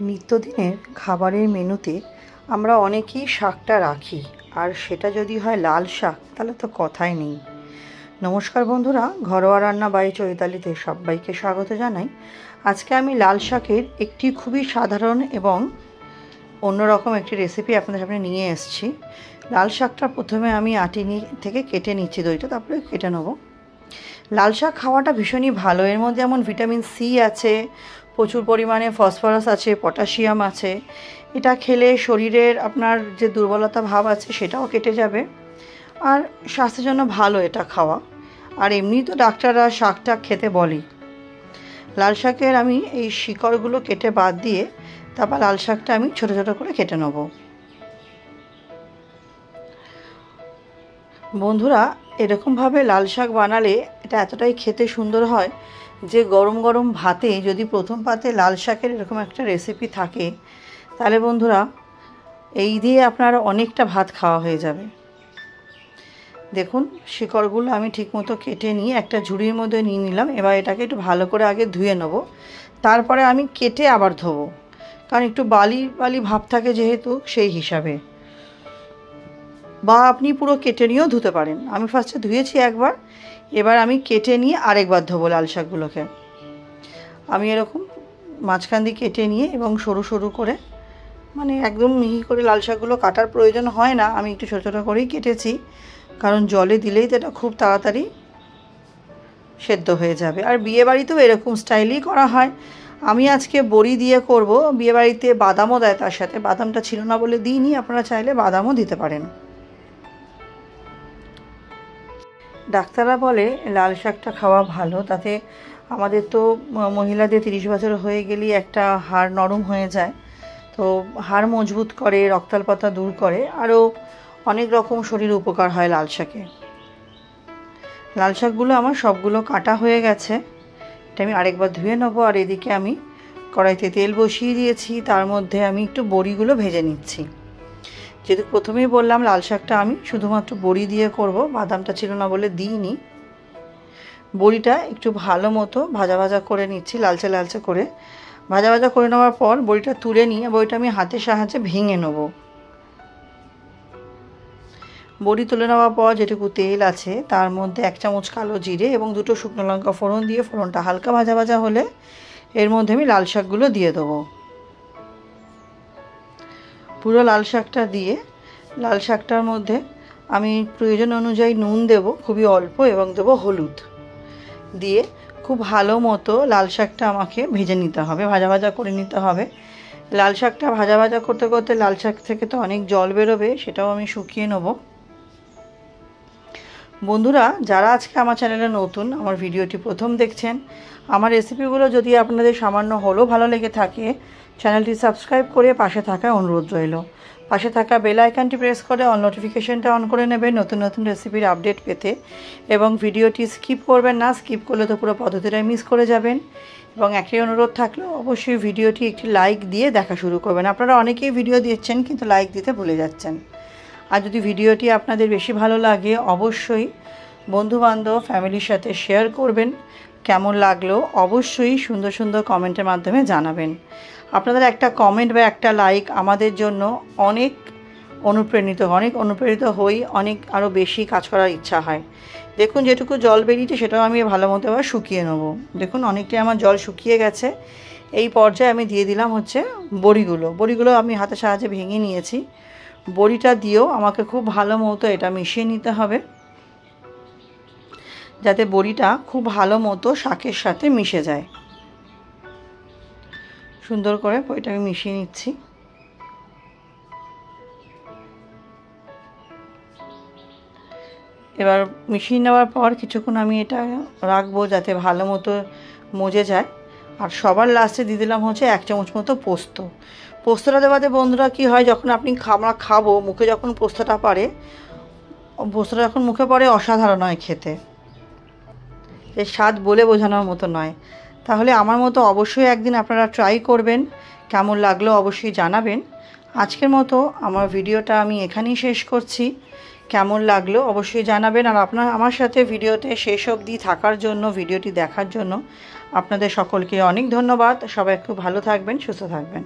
নিত্যদিনের খাবারের মেনুতে আমরা অনেকেই শাকটা রাখি, আর সেটা যদি হয় লাল শাক তাহলে তো কথাই নেই। নমস্কার বন্ধুরা, ঘরোয়া রান্না বাই চৈতালিতে সবাইকে স্বাগত জানাই। আজকে আমি লাল শাকের একটি খুবই সাধারণ এবং অন্যরকম একটি রেসিপি আপনাদের সামনে নিয়ে এসেছি। লাল শাকটা প্রথমে আমি থেকে কেটে নিচ্ছি দইটা, তারপরে কেটে নেব। লাল শাক খাওয়াটা ভীষণই ভালো, এর মধ্যে যেমন ভিটামিন সি আছে, প্রচুর পরিমাণে ফসফরাস আছে, পটাশিয়াম আছে। এটা খেলে শরীরের আপনার যে দুর্বলতা ভাব আছে সেটাও কেটে যাবে, আর স্বাস্থ্যের জন্য ভালো এটা খাওয়া। আর এমনি তো ডাক্তাররা শাকটা খেতে বলে। লাল শাকের আমি এই শিকড়গুলো কেটে বাদ দিয়ে তারপর লাল শাকটা আমি ছোটো ছোটো করে কেটে নেব। বন্ধুরা, এরকমভাবে লাল শাক বানালে এটা এতটাই খেতে সুন্দর হয় যে গরম গরম ভাতে যদি প্রথম পাতে লাল শাকের এরকম একটা রেসিপি থাকে, তাহলে বন্ধুরা এই দিয়ে আপনার অনেকটা ভাত খাওয়া হয়ে যাবে। দেখুন, শিকড়গুলো আমি ঠিকমতো কেটে নিয়ে একটা ঝুড়ির মধ্যে নিয়ে নিলাম। এবার এটাকে একটু ভালো করে আগে ধুয়ে নেব, তারপরে আমি কেটে আবার ধোবো, কারণ একটু বালি বালি ভাব থাকে যেহেতু, সেই হিসাবে। বা আপনি পুরো কেটে নিয়েও ধুতে পারেন। আমি ফার্স্টে ধুয়েছি একবার, এবার আমি কেটে নিয়ে আরেকবার ধোবো লাল শাকগুলোকে। আমি এরকম মাঝখান দিয়ে কেটে নিয়ে এবং সরু সরু করে, মানে একদম মিহি করে লাল শাকগুলো কাটার প্রয়োজন হয় না, আমি একটু ছোটো ছোটো করেই কেটেছি, কারণ জলে দিলেই তো এটা খুব তাড়াতাড়ি সেদ্ধ হয়ে যাবে। আর বিয়েবাড়িতেও এরকম স্টাইলেই করা হয়। আমি আজকে বড়ি দিয়ে করব। বিয়েবাড়িতে বাদামও দেয় তার সাথে, বাদামটা ছিল না বলে দিইনি, আপনারা চাইলে বাদামও দিতে পারেন। ডাক্তাররা বলে লাল শাকটা খাওয়া ভালো, তাতে আমাদের তো মহিলাদের 30 বছর হয়ে গেলেই একটা হাড় নরম হয়ে যায়, তো হাড় মজবুত করে, রক্তাল্পতা দূর করে, আরও অনেক রকম শরীর উপকার হয় লাল শাকে। লাল শাকগুলো আমার সবগুলো কাটা হয়ে গেছে, এটা আমি আরেকবার ধুয়ে নেবো। আর এদিকে আমি কড়াইতে তেল বসিয়ে দিয়েছি, তার মধ্যে আমি একটু বড়িগুলো ভেজে নিচ্ছি। যেহেতু প্রথমেই বললাম লাল শাকটা আমি শুধুমাত্র বড়ি দিয়ে করব, বাদামটা ছিল না বলে দিইনি। বড়িটা একটু ভালো মতো ভাজা ভাজা করে নিচ্ছি, লালচে লালচে করে। ভাজা ভাজা করে নেওয়ার পর বড়িটা তুলে নিয়ে বড়িটা আমি হাতের সাহায্যে ভেঙে নেব। বড়ি তুলে নেওয়ার পর যেটুকু তেল আছে তার মধ্যে 1 চামচ কালো জিরে এবং 2টো শুকনো লঙ্কা ফোড়ন দিয়ে, ফোড়নটা হালকা ভাজা ভাজা হলে এর মধ্যে আমি লাল শাকগুলো দিয়ে দেবো। পুরো লাল শাকটা দিয়ে, লাল শাকটার মধ্যে আমি প্রয়োজন অনুযায়ী নুন দেব, খুবই অল্প, এবং দেবো হলুদ দিয়ে খুব ভালো মতো লাল শাকটা আমাকে ভেজে নিতে হবে, ভাজা ভাজা করে নিতে হবে। লাল শাকটা ভাজা ভাজা করতে করতে লাল শাক থেকে তো অনেক জল বেরোবে, সেটাও আমি শুকিয়ে নেব। বন্ধুরা, যারা আজকে আমার চ্যানেলে নতুন, আমার ভিডিওটি প্রথম দেখছেন, আমার রেসিপিগুলো যদি আপনাদের সামান্য হলেও ভালো লেগে থাকে, চ্যানেলটি সাবস্ক্রাইব করে পাশে থাকার অনুরোধ রইল। পাশে থাকা বেল আইকনটি প্রেস করে অল নোটিফিকেশনটা অন করে নেবেন নতুন নতুন রেসিপির আপডেট পেতে। এবং ভিডিওটি স্কিপ করবেন না, স্কিপ করলে তো পুরো পদ্ধতিটাই মিস করে যাবেন। এবং একটি অনুরোধ থাকলেও অবশ্যই ভিডিওটি একটি লাইক দিয়ে দেখা শুরু করবেন। আপনারা অনেকেই ভিডিও দিচ্ছেন কিন্তু লাইক দিতে ভুলে যাচ্ছেন। আর যদি ভিডিওটি আপনাদের বেশি ভালো লাগে, অবশ্যই বন্ধুবান্ধব ফ্যামিলির সাথে শেয়ার করবেন। কেমন লাগলো অবশ্যই সুন্দর সুন্দর কমেন্টের মাধ্যমে জানাবেন। আপনাদের একটা কমেন্ট বা একটা লাইক আমাদের জন্য অনেক অনুপ্রেরিত হই, অনেক আরও বেশি কাজ করার ইচ্ছা হয়। দেখুন, যেটুকু জল বেরিয়েছে সেটাও আমি ভালো মতো আবার শুকিয়ে নেব। দেখুন, অনেকটাই আমার জল শুকিয়ে গেছে। এই পর্যায়ে আমি দিয়ে দিলাম হচ্ছে বড়িগুলো আমি হাতের সাহায্যে ভেঙে নিয়েছি। বড়িটা দিয়েও আমাকে খুব ভালো মতো এটা মিশিয়ে নিতে হবে, যাতে বড়িটা খুব ভালো মতো শাকের সাথে মিশে যায়। সুন্দর করে বড়িটাকে মিশিয়ে নিচ্ছি। এবার মিশিয়ে নেওয়ার পর কিছুক্ষণ আমি এটা রাখবো যাতে ভালো মতো মজে যায়। আর সবার লাস্টে দিয়ে দিলাম হচ্ছে 1 চামচ মতো পোস্ত। পোস্তটা দেওয়াতে বন্ধুরা কী হয়, যখন আমরা খাবো, মুখে যখন পোস্তটা যখন মুখে পড়ে অসাধারণ হয় খেতে। এর স্বাদ বলে বোঝানোর মতো নয়। তাহলে আমার মতো অবশ্যই একদিন আপনারা ট্রাই করবেন, কেমন লাগলো অবশ্যই জানাবেন। আজকের মতো আমার ভিডিওটা আমি এখানেই শেষ করছি। কেমন লাগলো অবশ্যই জানাবেন। আর আপনারা আমার সাথে ভিডিওতে শেষ অবধি থাকার জন্য, ভিডিওটি দেখার জন্য আপনাদের সকলকে অনেক ধন্যবাদ। সবাই খুব ভালো থাকবেন, সুস্থ থাকবেন।